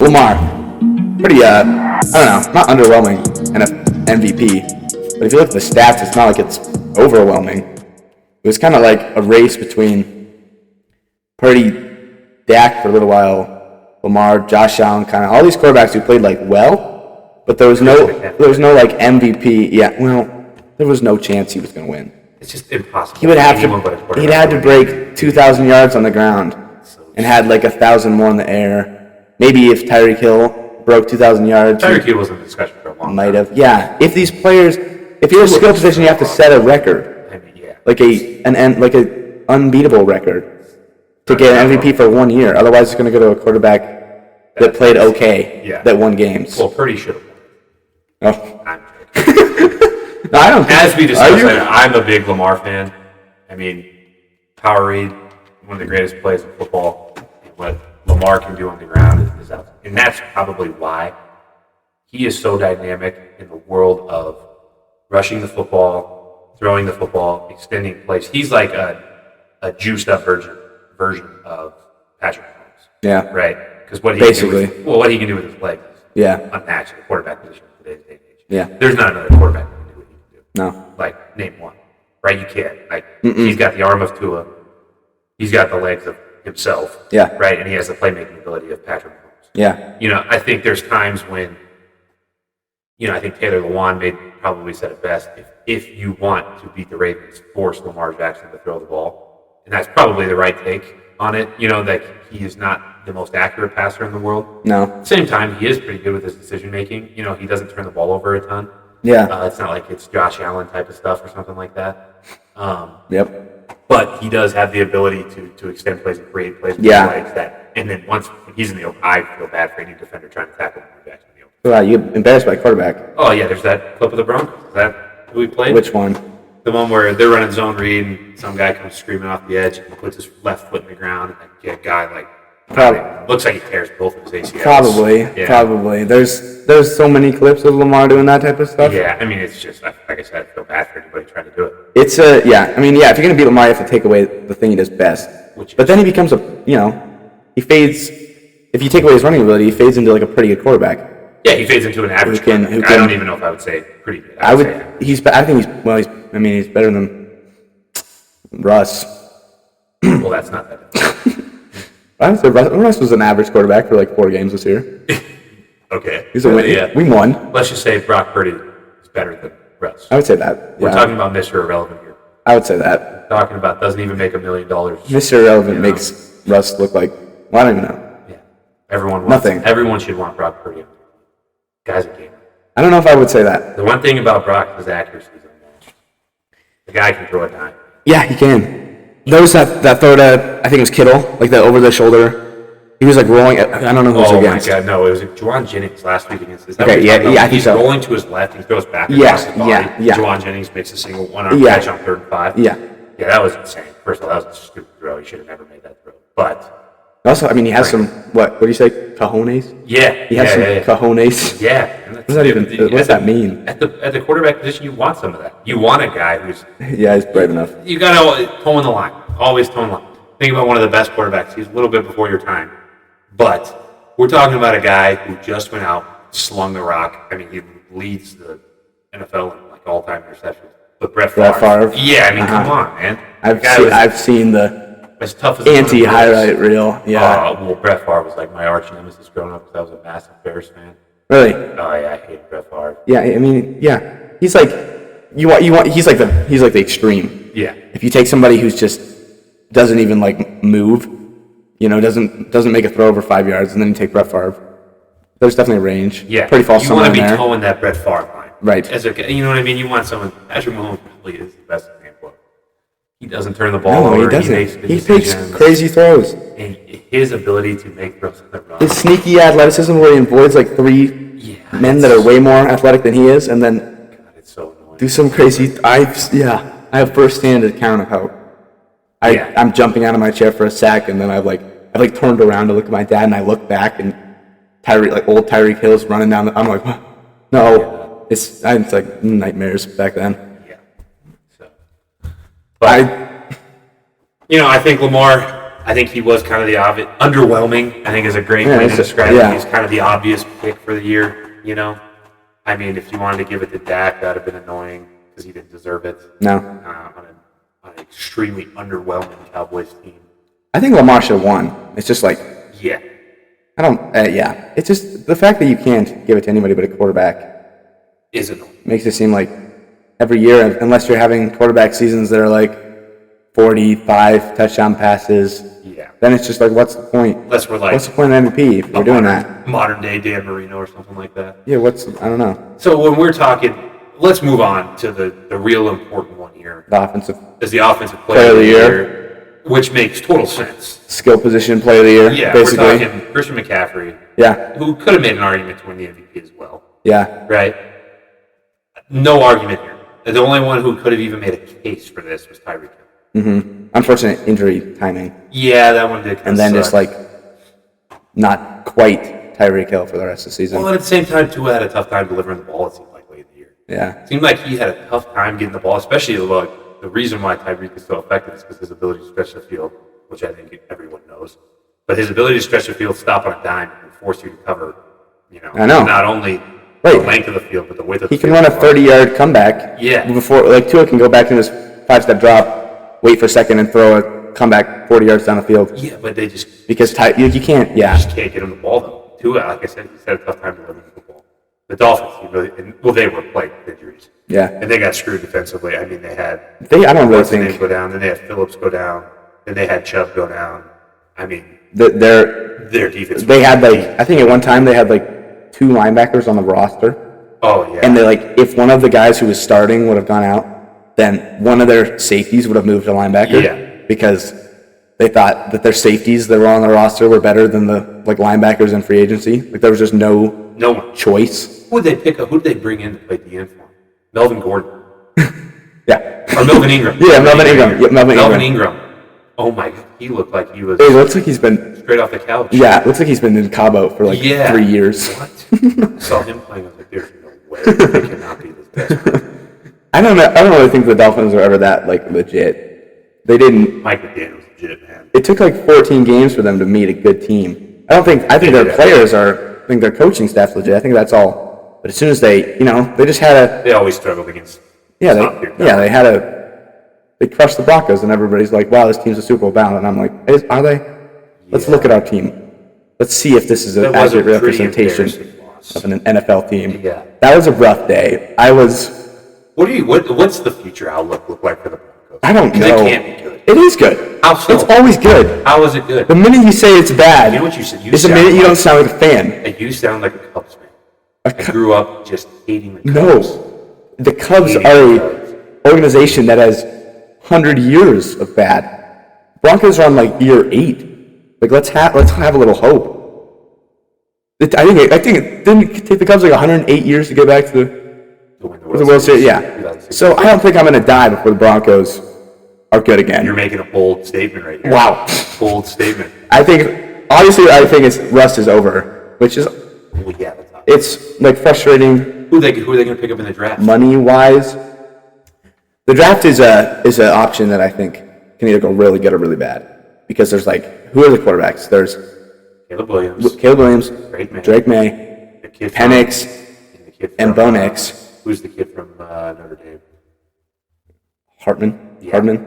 Lamar, pretty, I don't know, not underwhelming and an MVP. But if you look at the stats, it's not like it's overwhelming. It was kind of like a race between Purdy, Dak for a little while, Lamar, Josh Allen, kind of all these quarterbacks who played like well, but there was no like MVP. Yeah, well, there was no chance he was going to win. It's just impossible. He'd had to break 2,000 yards on the ground and had like 1,000 more in the air. Maybe if Tyreek Hill broke 2,000 yards. Tyreek Hill was in discussion for a long time. Might have. Yeah. If these players, if you're a skill position, you have to set a record. I mean, yeah. Like an unbeatable record to get an MVP for 1 year. Otherwise, it's going to go to a quarterback that played okay, that won games. Well, Purdy should have won. Oh. I'm joking. No, I don't think As we discussed later, I'm a big Lamar fan. I mean, power read, one of the greatest plays in football. And what Lamar can do on the ground is out. And that's probably why he is so dynamic in the world of rushing the football, throwing the football, extending plays. He's like a juiced up version of Patrick Mahomes. Yeah. Right? Because what he can do with his legs is unmatched in the quarterback position in today's day and age. Yeah. There's not another quarterback that can do what he can do. No. Like, name one. Right? You can't. Like, he's got the arm of Tua. He's got the legs of himself. Yeah. Right? And he has the playmaking ability of Patrick Mahomes. Yeah. You know, I think there's times when, you know, I think Taylor Lewan probably said it best. If you want to beat the Ravens, force Lamar Jackson to throw the ball. And that's probably the right take on it. You know, that he is not the most accurate passer in the world. No. At the same time, he is pretty good with his decision making. You know, he doesn't turn the ball over a ton. Yeah. It's not like it's Josh Allen type of stuff or something like that. Yep. But he does have the ability to extend plays and create plays with his legs. And then once he's in the open, I feel bad for any defender trying to tackle Lamar Jackson in the open. Wow, you embarrassed by quarterback. Oh, yeah, there's that clip of the Broncos. Is that who we played? Which one? The one where they're running zone read and some guy comes screaming off the edge and puts his left foot in the ground and that guy looks like he tears both of his ACLs. Probably. There's so many clips of Lamar doing that type of stuff. Yeah, I mean, it's just, like I said, I feel bad for anybody trying to do it. If you're going to beat Lamar, you have to take away the thing he does best. But then he becomes he fades, if you take away his running ability, he fades into like a pretty good quarterback. Yeah, he fades into an average quarterback. I don't even know if I would say pretty good. He's better than Russ. Well, that's not that. I would say Russ was an average quarterback for like 4 games this year. Okay. He's a winner. Yeah. We won. Let's just say Brock Purdy is better than Russ. I would say that. We're talking about Mr. Irrelevant here. I would say that. Talking about doesn't even make $1 million. Mr. Irrelevant makes Russ look like, well, I don't even know. Yeah. Everyone should want Brock Purdy. Guy's a gamer. I don't know if I would say that. The one thing about Brock is accuracy is unmatched. The guy can throw a dime. Yeah, he can. There was that throw to, I think it was Kittle, like the over the shoulder. He was like rolling. I don't know who it was against. Oh my God, no! It was Juwan Jennings last week against this. I think he's so. rolling to his left. He throws back across his body. Juwan Jennings makes a single one-arm catch on 3rd and 5. Yeah, that was insane. First of all, that was a stupid throw. He should have never made that throw. But also, I mean, he has some what do you say? Cojones? Yeah, he has some cojones. Yeah. What does that mean? At the quarterback position, you want some of that. You want a guy who's he's brave enough. You got to toe in the line. Always toe in the line. Think about one of the best quarterbacks. He's a little bit before your time. But we're talking about a guy who just went out, slung the rock. I mean, he leads the NFL in like all-time interceptions. But Brett Favre. Yeah, I mean, come on, man. I've seen the as tough as anti-highlight reel. Yeah. Well, Brett Favre was like my arch nemesis growing up because I was a massive Bears fan. Really? Oh yeah, I hated Brett Favre. Yeah, I mean, yeah. He's like he's like the extreme. Yeah. If you take somebody who's just doesn't even like move, doesn't make a throw over 5 yards, and then you take Brett Favre. There's definitely a range. Yeah, pretty false. You want to be towing that Brett Favre line, right? You know what I mean. You want someone. Patrick Mahomes probably is the best example. He doesn't turn the ball over. He doesn't. He takes crazy throws. And his ability to make throws on the run. His sneaky athleticism, where he avoids like 3 men that are way more athletic than he is, and then it's so annoying. Do some crazy. I have first-hand account of how. I'm jumping out of my chair for a sack, and then I've turned around to look at my dad, and I look back, and old Tyreek Hill's running down. I'm like, what? No, it's like nightmares back then. Yeah. So, but I think Lamar. I think he was kind of the obvious, underwhelming, I think is a great way to describe it. He's kind of the obvious pick for the year, you know? I mean, if you wanted to give it to Dak, that would have been annoying because he didn't deserve it. No. On an extremely underwhelming Cowboys team. I think Lamar should have won. It's just like, yeah. I don't, yeah. It's just the fact that you can't give it to anybody but a quarterback is annoying. Makes it seem like every year, unless you're having quarterback seasons that are like 45 touchdown passes, then it's just like, what's the point? Unless we're like, what's the point of MVP if we're doing that? Modern day Dan Marino or something like that. Yeah, I don't know. So when we're talking, let's move on to the real important one here. The offensive player of the year, which makes total sense. Skill position player of the year, yeah, basically. We're talking Christian McCaffrey. Yeah. Who could have made an argument to win the MVP as well. Yeah. Right? No argument here. The only one who could have even made a case for this was Tyreek Hill. Mm-hmm. Unfortunate injury timing. Yeah, that one did. And then just like not quite Tyreek Hill for the rest of the season. Well, at the same time, Tua had a tough time delivering the ball, it seemed like, late in the year. Yeah. It seemed like he had a tough time getting the ball, especially like the reason why Tyreek is so effective is because his ability to stretch the field, which I think everyone knows. But his ability to stretch the field, stop on a dime, and force you to cover, I know. Not only the length of the field, but the width of the field. He can run a 30-yard comeback. Yeah. Before, like, Tua can go back in his 5-step drop, wait for a second, and throw a comeback 40 yards down the field. Yeah, but they just... Because you can't, You just can't get him the ball, though. Tua, like I said, he's had a tough time delivering the football. The Dolphins, they were plagued with injuries. Yeah. And they got screwed defensively. I mean, I don't really think... go down, then they had Phillips go down, then they had Chubb go down. I mean... Their defense... They had, like... I think at one time they had, like, 2 linebackers on the roster. Oh, yeah. And they if one of the guys who was starting would have gone out, then one of their safeties would have moved to linebacker. Yeah. Because they thought that their safeties that were on the roster were better than the linebackers in free agency. Like there was just no choice. Who did they bring in to play the end for him? Melvin Gordon. Yeah. Or Melvin Ingram. Yeah, Melvin Ingram. Yeah, Melvin Ingram. Oh my God, he looked like he was. It looks like he's been straight off the couch. Yeah, it looks like he's been in Cabo for 3 years. What? I saw him playing. I was like, there's no way they cannot be this desperate. I don't know. I don't really think the Dolphins are ever that legit. They didn't. Mike McDaniel was legit, man. It took 14 games for them to meet a good team. I think their players are. I think their coaching staff's legit. I think that's all. But as soon as they just had They always struggled against. They crushed the Broncos, and everybody's like, "Wow, this team's a Super Bowl bound." And I'm like, "Are they?" Let's look at our team. Let's see if this is an accurate representation of an NFL team. Yeah. That was a rough day. What's the future outlook look like for the Broncos? I don't know. It can't be good. It is good. How so? It's always good. How is it good? The minute you say it's bad, You know what you said? it's the minute you don't sound like a fan. You sound like a Cubs fan. I grew up just hating the Cubs. No. The Cubs are an organization that has 100 years of bad. Broncos are on year 8. Let's have a little hope. I think it didn't take the Cubs 108 years to get back to the World Series. Yeah. So I don't think I'm going to die before the Broncos are good again. You're making a bold statement right here. Wow. Bold statement. I think rust is over, which is it's frustrating. Who are they going to pick up in the draft? Money wise, the draft is an option that I think can either go really good or really bad because there's who are the quarterbacks? There's Caleb Williams, Drake May, Penix, and Bo Nix. Who's the kid from Notre Dame? Hartman. Yeah. Hartman.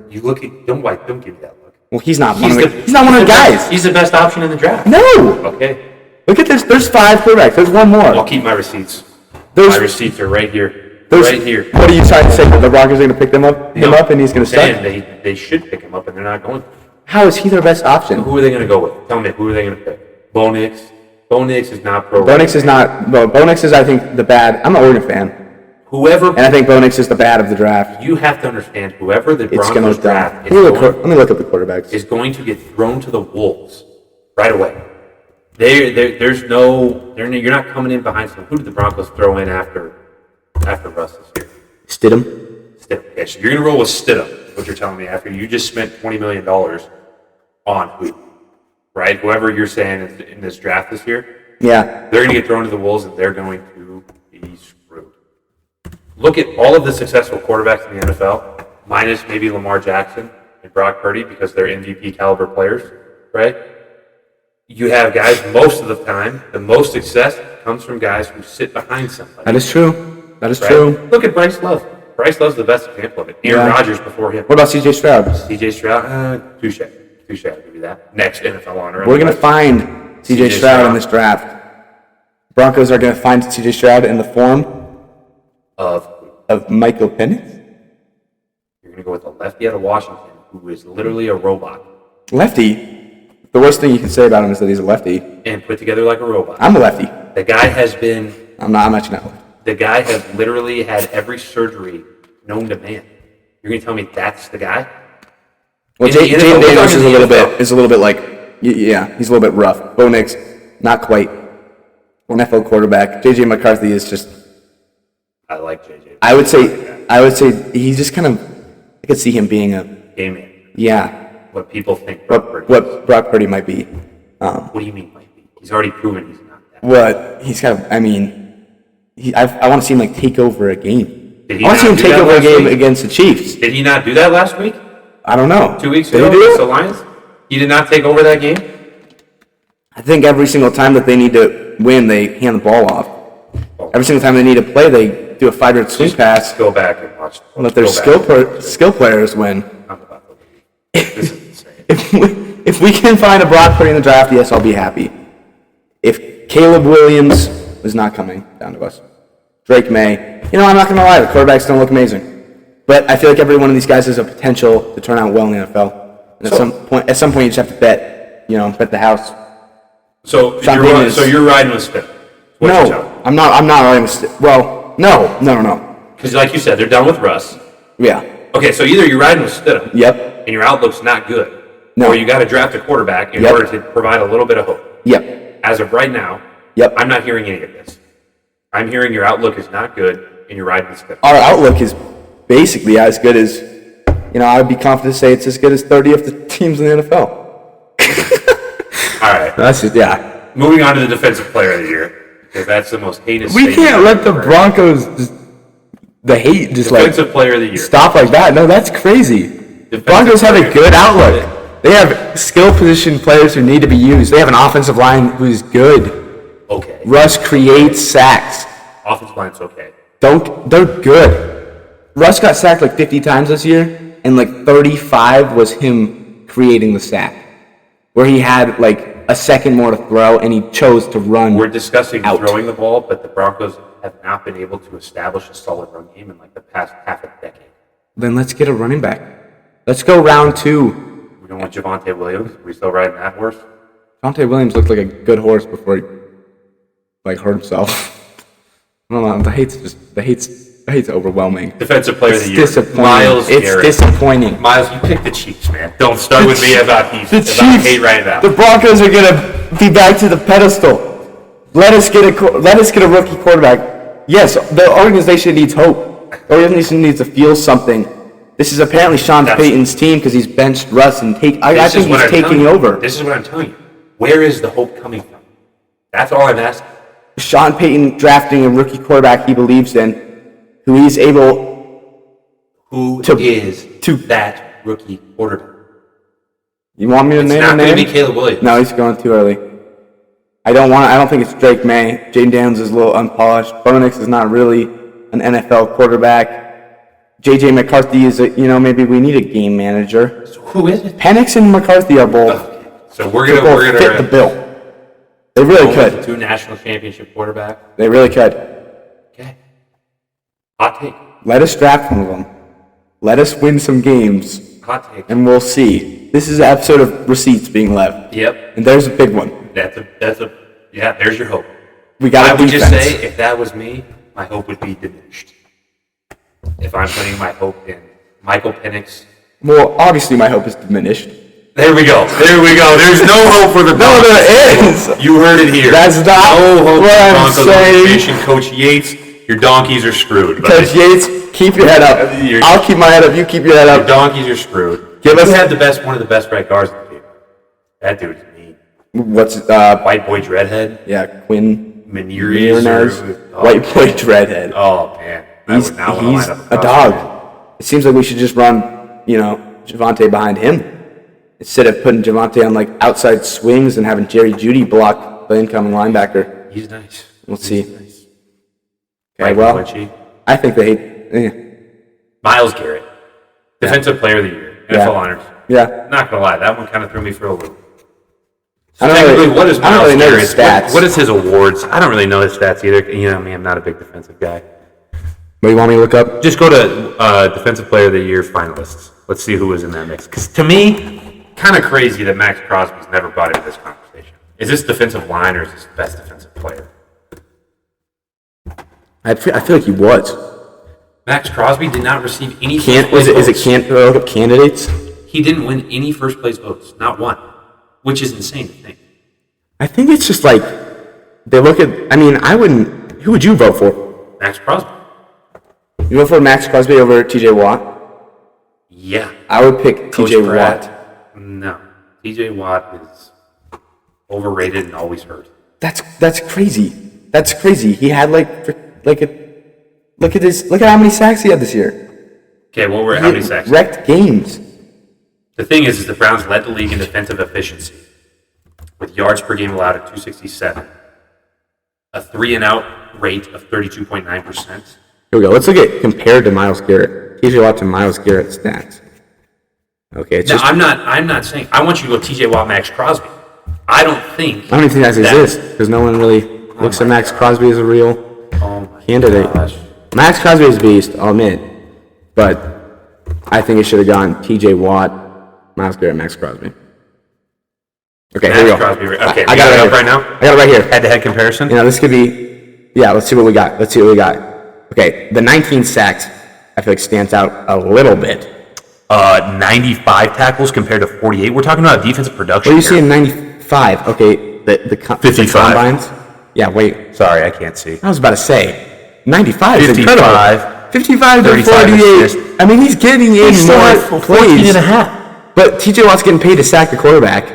You look at don't give me that look. Well, he's not one of the guys. He's the best option in the draft. No. Okay. Look at this. There's 5 quarterbacks. There's one more. I'll keep my receipts. My receipts are right here. Right here. What are you trying to say? That the Broncos are going to pick him up, and he's going to start? They should pick him up, and they're not going to. How is he their best option? Who are they going to go with? Tell me, who are they going to pick? Bo Nix. Bo Nix is not pro. Bo Nix is not. Bo Nix is, I think, the bad. I'm an Oregon fan. And I think Bo Nix is the bad of the draft. You have to understand, whoever the Broncos draft let me look at the quarterbacks. Is going to get thrown to the wolves right away. You're not coming in behind someone. Who did the Broncos throw in after Russ this year? Stidham. Okay, so you're going to roll with Stidham, what you're telling me, after you just spent $20 million on who? Right? Whoever you're saying is in this draft this year? Yeah. They're going to get thrown to the wolves, and they're going to be screwed. Look at all of the successful quarterbacks in the NFL, minus maybe Lamar Jackson, and Brock Purdy because they're MVP caliber players, right? You have guys most of the time, the most success comes from guys who sit behind somebody. That is true. That is right? true. Look at Bryce Love. Bryce Love's the best example of it. Aaron Rodgers before him. What about C.J. Stroud? C.J. Stroud, touche. I'll give you that. Next NFL honor. We're going to find C.J. Stroud in this draft. Broncos are going to find C.J. Stroud in the form of Michael Penix. You're going to go with a lefty out of Washington who is literally a robot. Lefty? The worst thing you can say about him is that he's a lefty. And put together like a robot. I'm a lefty. The guy has been... I'm actually not. The guy has literally had every surgery known to man. You're going to tell me that's the guy? Well, Jaden Daniels is a little bit like, yeah, he's a little bit rough. Bo Nix, not quite. An NFL quarterback. J.J. McCarthy is just... I like J.J. I would say he's just kind of... I could see him being a... Game man. Yeah. What people think what Brock Purdy might be. What do you mean might be? He's already proven he's not that. What? He's kind of... I mean... I want to see him like take over a game. I want to see him take over a game against the Chiefs. Did he not do that last week? I don't know. 2 weeks ago against the Lions? He did not take over that game? I think every single time that they need to win, they hand the ball off. Every single time they need to play, they do a 5-yard swing pass. Go back and watch. Let their skill players win. I'm about to leave. This is insane. If we can find a Brock Purdy in the draft, yes, I'll be happy. If Caleb Williams is not coming down to us, Drake May, I'm not going to lie, the quarterbacks don't look amazing. But I feel like every one of these guys has a potential to turn out well in the NFL. And at some point, you just have to bet the house. So you're riding with Smith. No, I'm not riding with Smith. Well, no. Because like you said, they're done with Russ. Yeah. Okay, so either you're riding with Stidham. Yep. And your outlook's not good. No. Or you got to draft a quarterback in order to provide a little bit of hope. Yep. As of right now, I'm not hearing any of this. I'm hearing your outlook is not good, and you're riding with Stidham. Our outlook is basically as good as, I would be confident to say it's as good as 30 of the teams in the NFL. All right. That's it, yeah. Moving on to the defensive player of the year, because that's the most heinous. We can't let the Broncos, defensive player of the year. Stop like that. No, that's crazy. The Broncos have a good outlook. They have skill position players who need to be used. They have an offensive line who's good. Okay. Russ creates sacks. Offensive line's okay. They're good. Russ got sacked like 50 times this year, and like 35 was him creating the sack, where he had like a second more to throw, and he chose to run. We're discussing out. Throwing the ball, but the Broncos have not been able to establish a solid run game in like the past half a decade. Then let's get a running back. Let's go round 2. We don't want Javonte Williams. Are we still riding that horse? Javonte Williams looked like a good horse before he hurt himself. I don't know. The hate's overwhelming. Defensive player of the year. Disappointing. Miles it's Garrett. Disappointing. Miles, you picked the Chiefs, man. Don't start with me about these. The Chiefs. Hate right now. The Broncos are gonna be back to the pedestal. Let us get a rookie quarterback. Yes, the organization needs hope. The organization needs to feel something. This is apparently Sean Payton's team because he's benched Russ and I think he's taking over. This is what I'm telling you. Where is the hope coming from? That's all I'm asking. Sean Payton drafting a rookie quarterback he believes in, who he's able to that rookie quarterback? You want me to name a name? It's not going to be Caleb Williams. No, he's going too early. I don't think it's Drake May. Jaden Daniels is a little unpolished. Bo Nix is not really an NFL quarterback. J.J. McCarthy is maybe we need a game manager. So who is it? Penix and McCarthy are both. Okay. So we're gonna fit the bill. They really could. 2 national championship quarterbacks. They really could. Okay. Hot take. Let us draft one of them. Let us win some games. Hot take. And we'll see. This is an episode of receipts being left. Yep. And there's a big one. There's your hope. We got I would just say, if that was me, my hope would be diminished. If I'm putting my hope in Michael Penix. Well, obviously my hope is diminished. There we go. There's no hope for the Broncos. No, there is. You heard it here. That's not no hope what for the I'm Broncos saying. organization. Coach Yates, your donkeys are screwed. Coach Yates, keep your head up. I'll keep my head up. You keep your head up. Your donkeys are screwed. You have one of the best right guards in the game. That dude's mean. What's White boy dreadhead? Yeah, Quinn Menierez. White boy dreadhead. Oh man, He's a dog. It seems like we should just run, Javonte behind him instead of putting Javonte on like outside swings and having Jerry Jeudy block the incoming linebacker. He's nice. We'll see. Nice. Okay, well, I think they hate Myles Garrett, Defensive Player of the Year, NFL honors. Yeah. Not gonna lie, that one kind of threw me for a loop. I don't really know his stats. What is his awards? I don't really know his stats either. You know me, I'm not a big defensive guy. What do you want me to look up? Just go to Defensive Player of the Year finalists. Let's see who was in that mix. Because to me, kind of crazy that Max Crosby's never brought into this conversation. Is this defensive line or is this best defensive player? I feel like he was. Max Crosby did not receive any candidates? He didn't win any first place votes, not one, which is insane to think. I think it's just like they look at. I mean, I wouldn't. Who would you vote for? Max Crosby. You vote for Max Crosby over T.J. Watt? Yeah. I would pick T.J. Watt. No, T.J. Watt is overrated and always hurt. That's crazy. That's crazy. He had look at how many sacks he had this year. Okay, how many sacks? Wrecked games. The thing is the Browns led the league in defensive efficiency with yards per game allowed at 267, a 3-and-out rate of 32.9%. Here we go. Let's look at compared to Myles Garrett. T.J. Watt to Myles Garrett stats. Okay. I'm not saying I want you to go T.J. Watt, Max Crosby. I don't think that exists because no one really looks at Max Crosby as a real candidate. Gosh. Max Crosby is a beast, I'll admit, but I think it should have gone T.J. Watt, Myles Garrett, Max Crosby. Okay, here we go. Crosby, okay, I got it up right now. I got it right here. Head-to-head comparison. This could be. Yeah, let's see what we got. Okay, the 19 sacks I feel like stands out a little bit. 95 tackles compared to 48. We're talking about defensive production. What do you see in 95? Okay, the 55 combines. Yeah, wait. Sorry, I can't see. I was about to say 95 is 55. incredible. 55 to 48. I mean, he's getting in more plays. 14.5. But T.J. Watt's getting paid to sack the quarterback.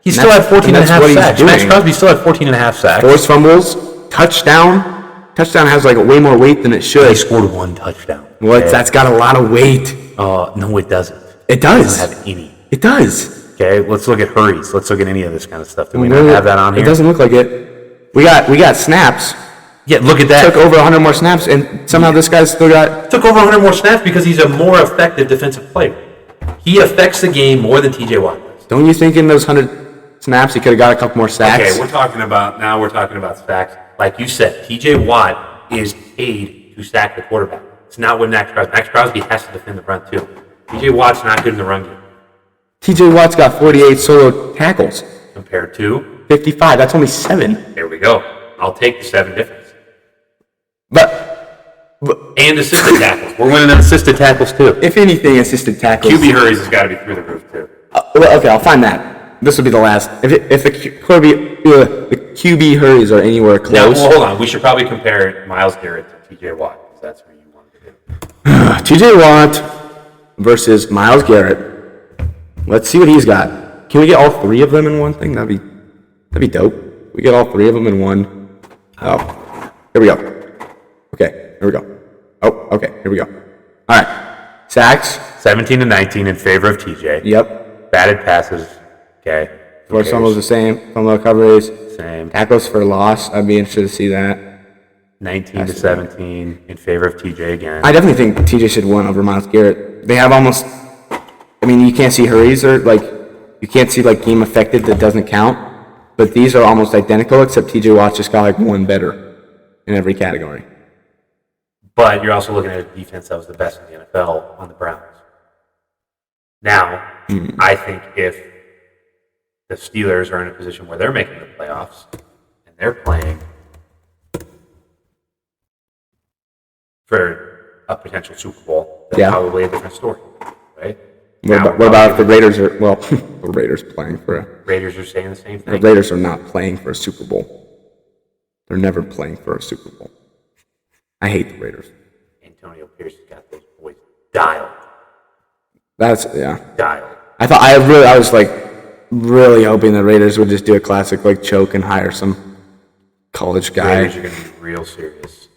He still had 14.5 sacks. Max Crosby still had 14.5 sacks. Forced fumbles, touchdown. Touchdown has like way more weight than it should. He scored one touchdown. Well, that's got a lot of weight. No, it doesn't. It does. It doesn't have any. It does. Okay, let's look at hurries. Let's look at any of this kind of stuff. Do we not have that on here? It doesn't look like it. We got snaps. Yeah, look at that. Took over 100 more snaps, and somehow this guy's still got... Took over 100 more snaps because he's a more effective defensive player. He affects the game more than T.J. Watt does. Don't you think in those 100 snaps he could have got a couple more sacks? Okay, we're talking about sacks. Like you said, T.J. Watt is paid to sack the quarterback. It's not what Max Crosby. Max Crosby has to defend the run too. T.J. Watt's not good in the run game. T.J. Watt's got 48 solo tackles. Compared to? 55. That's only 7. There we go. I'll take the 7 difference. But and assisted tackles. We're winning assisted tackles too. If anything, assisted tackles. QB hurries has got to be through the roof too. Okay, I'll find that. This will be the last. If the QB hurries are anywhere close. Now, hold on. We should probably compare Myles Garrett to T.J. Watt because that's where you want to do. T.J. Watt versus Myles Garrett. Let's see what he's got. Can we get all 3 of them in one thing? That'd be dope. We get all 3 of them in one. Oh, here we go. Okay, here we go. Oh, okay, here we go. All right, sacks. 17-19 in favor of TJ. Yep. Batted passes. Okay. Forced fumbles the same. Fumble recoveries. Same. Tackles for loss. I'd be interested to see that. 19-17 in favor of TJ again. I definitely think TJ should win over Myles Garrett. They have almost. I mean, you can't see hurries or you can't see game affected that doesn't count. But these are almost identical, except TJ Watt just got one better in every category. But you're also looking at a defense that was the best in the NFL on the Browns. Now, I think if the Steelers are in a position where they're making the playoffs and they're playing for a potential Super Bowl, that's probably a different story, right? What about if the Raiders are, the Raiders playing for a... Raiders are saying the same thing. The Raiders are not playing for a Super Bowl. They're never playing for a Super Bowl. I hate the Raiders. Antonio Pierce has got those boys dialed. Dialed. I was really hoping the Raiders would just do a classic choke and hire some college guy. Raiders are going to be real serious.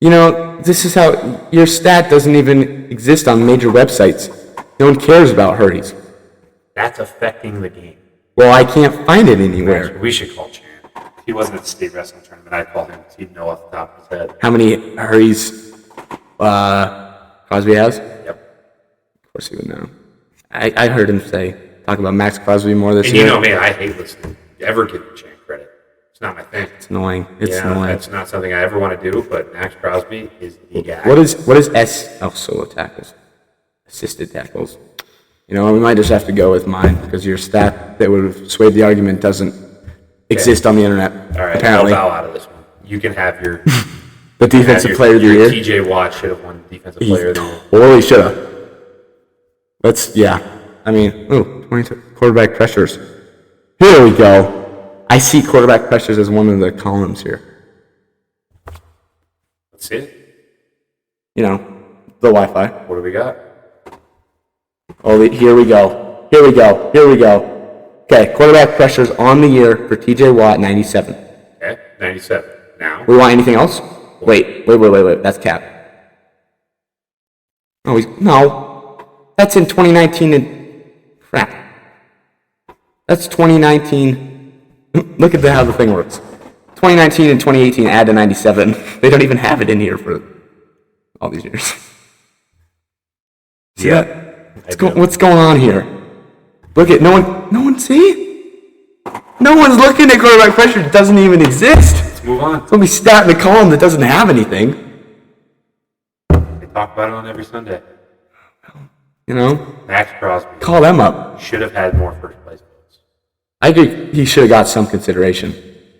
This is how your stat doesn't even exist on major websites. No one cares about hurries. That's affecting the game. Well, I can't find it anywhere. We should call Chan. If he wasn't at the state wrestling tournament, I'd call him because he'd know off the top of his head. How many hurries Crosby has? Yep. Of course he would know. I heard him talk about Max Crosby more this and year. You know me, I hate listening. Ever giving Chan credit. It's not my thing. It's annoying. It's annoying. That's not something I ever want to do, but Max Crosby is the guy. What is solo tackles? Assisted tackles. You know, we might just have to go with mine because your stat that would have swayed the argument doesn't exist on the internet. All right, apparently. I'll bow out of this one. You can have your the defensive player of the year. TJ Watt should have won defensive player of the year. Totally should have. I mean, 22 quarterback pressures. Here we go. I see quarterback pressures as one of the columns here. Let's see it. You know, the Wi-Fi. What do we got? Oh, here we go. Okay, quarterback pressures on the year for TJ Watt, 97. Okay, 97. Now. We want anything else? Wait. That's cap. Oh, no. That's in 2019 and crap. That's 2019. Look at how the thing works. 2019 and 2018 add to 97. They don't even have it in here for all these years. See that? What's going on here? Look at no one see? No one's looking at quarterback pressure. It doesn't even exist. Let's move on. It's only stat in the column that doesn't have anything. They talk about it on every Sunday. You know? Max Crosby. Call them up. Should have had more first place votes. I agree. He should have got some consideration.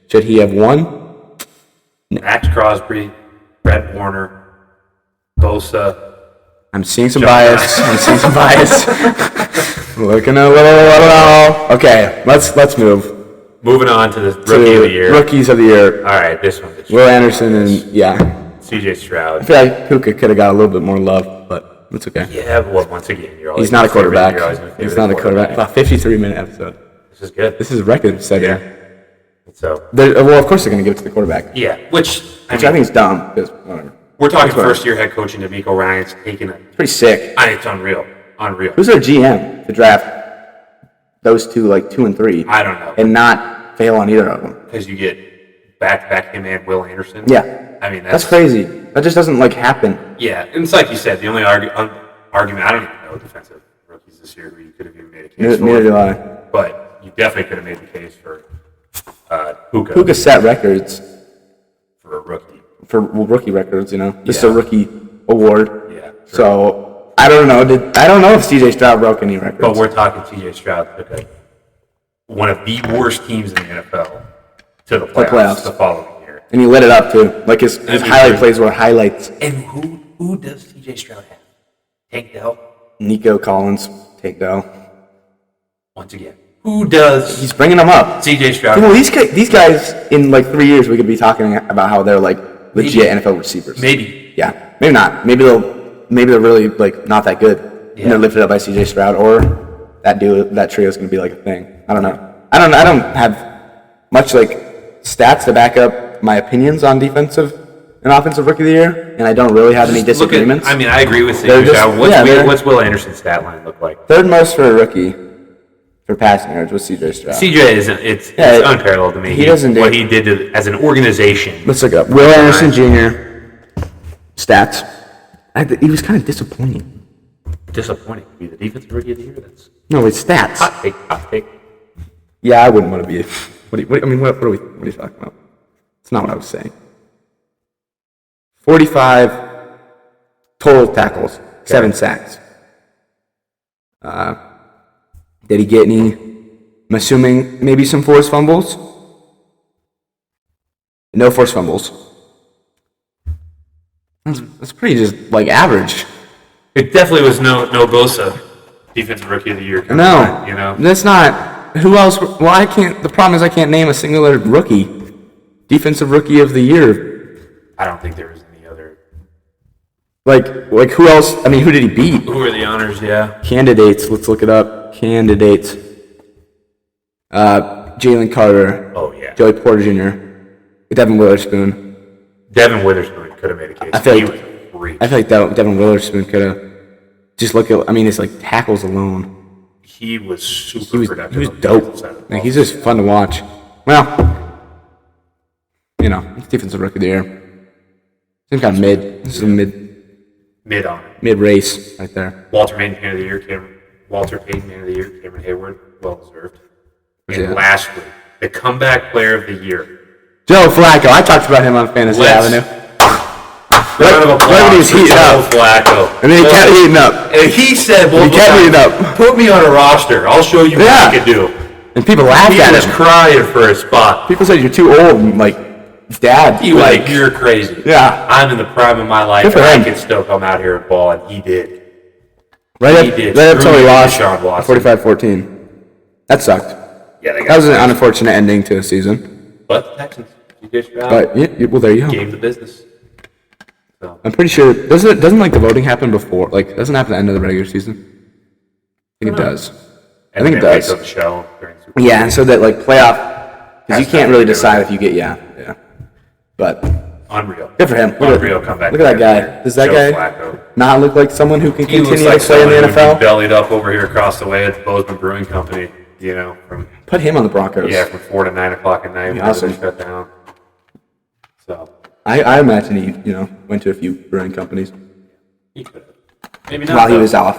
Should he have won? No. Max Crosby, Brett Warner, Bosa. I'm seeing some bias. Looking a little. Okay, let's move. Moving on to the rookie of the year. Rookies of the year. All right, this one. Will Anderson and CJ Stroud. I feel like Puka could have got a little bit more love, but it's okay. Yeah, well, once again, he's not a quarterback. He's not a quarterback. About 53-minute episode. This is good. This is a record setting. So. Well, of course they're going to give it to the quarterback. Yeah, which I think is dumb. Because whatever. We're talking first-year head coach and D'Amico Ryan's taking a. Pretty sick. It's unreal. Who's their GM to draft those two, like 2 and 3? I don't know. And not fail on either of them. Because you get back him and Will Anderson. Yeah. I mean, that's crazy. That just doesn't happen. Yeah, and it's like you said, the only argument. I don't even know defensive rookies this year who you could have even made a case for. Neither do I. But you definitely could have made the case for Puka. Puka set records for a rookie. For rookie records, you know. This is a rookie award. Yeah. Sure. So I don't know. I don't know if CJ Stroud broke any records. But we're talking CJ Stroud took one of the worst teams in the NFL to the playoffs the following year. And he lit it up too. Like his highlight plays were highlights. And who does CJ Stroud have? Tank Dell? Nico Collins, Tank Dell. Once again. Who does? He's bringing them up. CJ Stroud. Well, these guys in like 3 years we could be talking about how they're like legit NFL receivers. Maybe. Yeah. Maybe not. Maybe they're really like not that good. Yeah. And they're lifted up by CJ Stroud, or that trio is going to be like a thing. I don't know. I don't have much like stats to back up my opinions on defensive and offensive rookie of the year, and I don't really have any disagreements. I agree with you. What's Will Anderson's stat line look like? Third most for a rookie for passing yards was CJ Stroud. CJ isn't. It's unparalleled to me. He doesn't do what he did as an organization. Let's look it up. Will Anderson Jr. stats. He was kind of disappointing. Disappointing to be the defensive rookie of the year. No, it's stats. Hot take. Yeah, I wouldn't want to be. What are you talking about? It's not what I was saying. 45 total tackles, 7 sacks. Did he get any? I'm assuming maybe some forced fumbles. No forced fumbles. That's pretty just like average. It definitely was no Bosa defensive rookie of the year. No, you know that's not. Who else? Well, I can't. The problem is I can't name a singular rookie defensive rookie of the year. I don't think there was any other. Like who else? I mean, who did he beat? Who are the honors? Yeah. Candidates. Let's look it up. Candidates. Jalen Carter. Oh yeah. Joey Porter Jr. Devin Witherspoon. Devin Witherspoon could have made a case. I feel like Devin Witherspoon could have. just look at, I mean, it's like tackles alone. He was super productive. He was dope. Like, he's just fun to watch. Well, you know, he's defensive rookie of the year. Seems kind of mid. This is a mid race right there. Walter Payton Man of the Year, Cameron Hayward, well deserved. And lastly, the comeback player of the year, Joe Flacco. I talked about him on Fantasy Avenue. Round of applause right when he was for heating Joe up. Flacco. And then he kept heating up. And he said, He kept heating up. put me on a roster. I'll show you what I can do. And people laughed He at was him. crying for a spot. People said you're too old. And, like, his dad. He was like, you're crazy. Yeah. I'm in the prime of my life, Good for and I him. can still come out here and ball, and he did. Right up until he lost Deshaun Watson. 45-14. That sucked. Yeah, That was an unfortunate ending to a season. But the Texans, you did your job. But, well, there you go. Game the business. So. I'm pretty sure, doesn't like the voting happen before, like, doesn't happen at the end of the regular season? I think it does. I think it does. The show during Super Bowl. Yeah, and so that, like, playoff, because you can't really decide if you get, yeah. But, Unreal. good for him. Unreal comeback. Look at that guy. Does that Joe guy Flacco. not look like someone who can He looks continue like to play in the someone who would NFL? be bellied up over here across the way at the Bozeman Brewing Company, you know, from Put him on the Broncos. from 4 to 9 o'clock at night when awesome. they shut down. So I imagine he, went to a few brewing companies he could have. Maybe not. while he though. was off.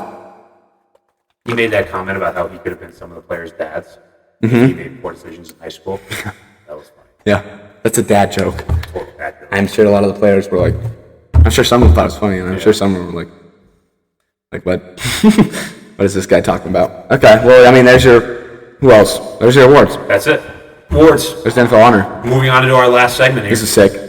He made that comment about how he could have been some of the players' dads. He made poor decisions in high school. That was funny. Yeah, that's a dad joke. Total bad joke. I'm sure a lot of the players were like, I'm sure some of them thought it was funny, and I'm sure some of them were like, what? What is this guy talking about? Okay, well, I mean, who else? There's your awards. That's it. Awards. There's the NFL honor. Moving on to our last segment here. This is sick.